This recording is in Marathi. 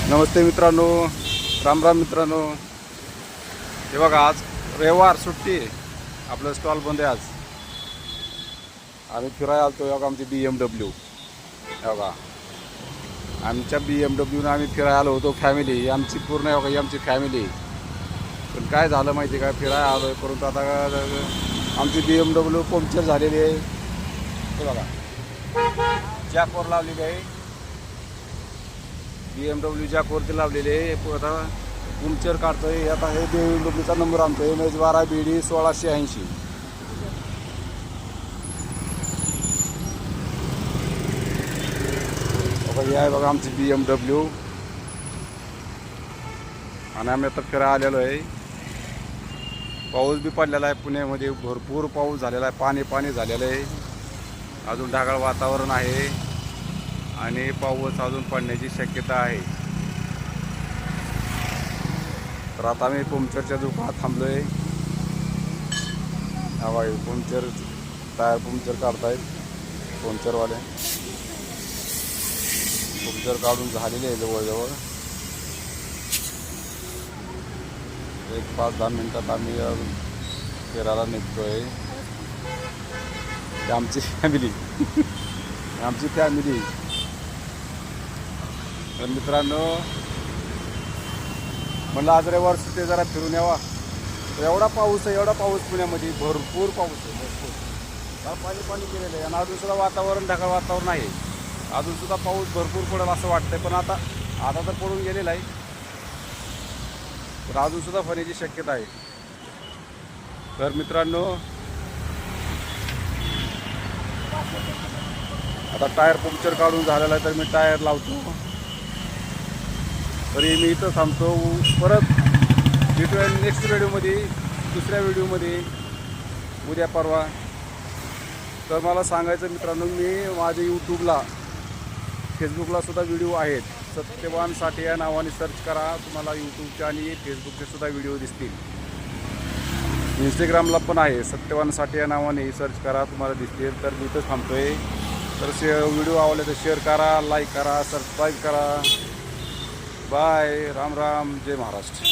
नमस्ते मित्रांनो, राम राम मित्रांनो. हे बघा, आज रविवार सुट्टी आहे. आपलं स्टॉल बंद आहे आज. आम्ही फिरायला आलतो. बघा आमची BMW. हे बघा, आमच्या BMWनं आम्ही फिरायला आलो होतो. फॅमिली आमची पूर्ण आहे बघा, ही आमची फॅमिली. पण काय झालं माहिती का, फिरायला आलो आहे परंतु आता आमची BMW पंक्चर झालेली आहे. हे बघा, जॅकवर लावलेली आहे. BMW जॅकवरती लावलेली आहे. आता पंक्चर काढतोय. आता हे BMWचा नंबर आणतो MH12 BD 1680. बघा, ही आहे बघा आमची BMW. आणि आम्ही आता फिरायला आलेलो आहे. पाऊस बी पडलेला आहे पुण्यामध्ये, भरपूर पाऊस झालेला आहे. पाणी झालेलं आहे. अजून ढगाळ वातावरण आहे आणि पाऊस अजून पडण्याची शक्यता आहे. तर आता आम्ही पंक्चरच्या दुकानात थांबलो आहे. हवा पंक्चर, टायर पंक्चर काढतायत पंक्चरवाले. पंक्चर काढून झालेले आहे जवळजवळ. एक 5-10 मिनिटात आम्ही फिरायला निघतोय. आमची फॅमिली आमची फॅमिली. तर मित्रांनो, म्हणलं आज रविवार सुट्टी, जरा फिरून यावा. एवढा पाऊस आहे, एवढा पाऊस पुण्यामध्ये, भरपूर पाऊस आहे, भरपूर. पाणी केलेलं आहे. आणि अजूनसुद्धा वातावरण ढगाळ वातावरण आहे. अजूनसुद्धा पाऊस भरपूर पडेल असं वाटतंय. पण आता तर पडून गेलेला आहे. पण अजूनसुद्धा होण्याची शक्यता आहे. तर मित्रांनो, आता टायर पंक्चर काढून झालेला आहे. तर मी टायर लावतो. तरी मी इथं थांबतो. परत भेटूया नेक्स्ट व्हिडिओमध्ये, दुसऱ्या व्हिडिओमध्ये, उद्या परवा. तर मला सांगायचं मित्रांनो, मी माझ्या यूट्यूबला, फेसबुकला सुद्धा व्हिडिओ आहेत. सत्यवान साठे या नावाने सर्च करा. तुम्हाला यूट्यूबचे आणि फेसबुकचे सुद्धा व्हिडिओ दिसतील. इंस्टाग्रामला पण आहे, सत्यवान साठे या नावाने सर्च करा, तुम्हाला दिसतील. तर मी इथंच थांबतोय. तर व्हिडिओ आवडले तर शेअर करा, लाईक करा, सबस्क्राईब करा. बाय. राम राम. जय महाराष्ट्र.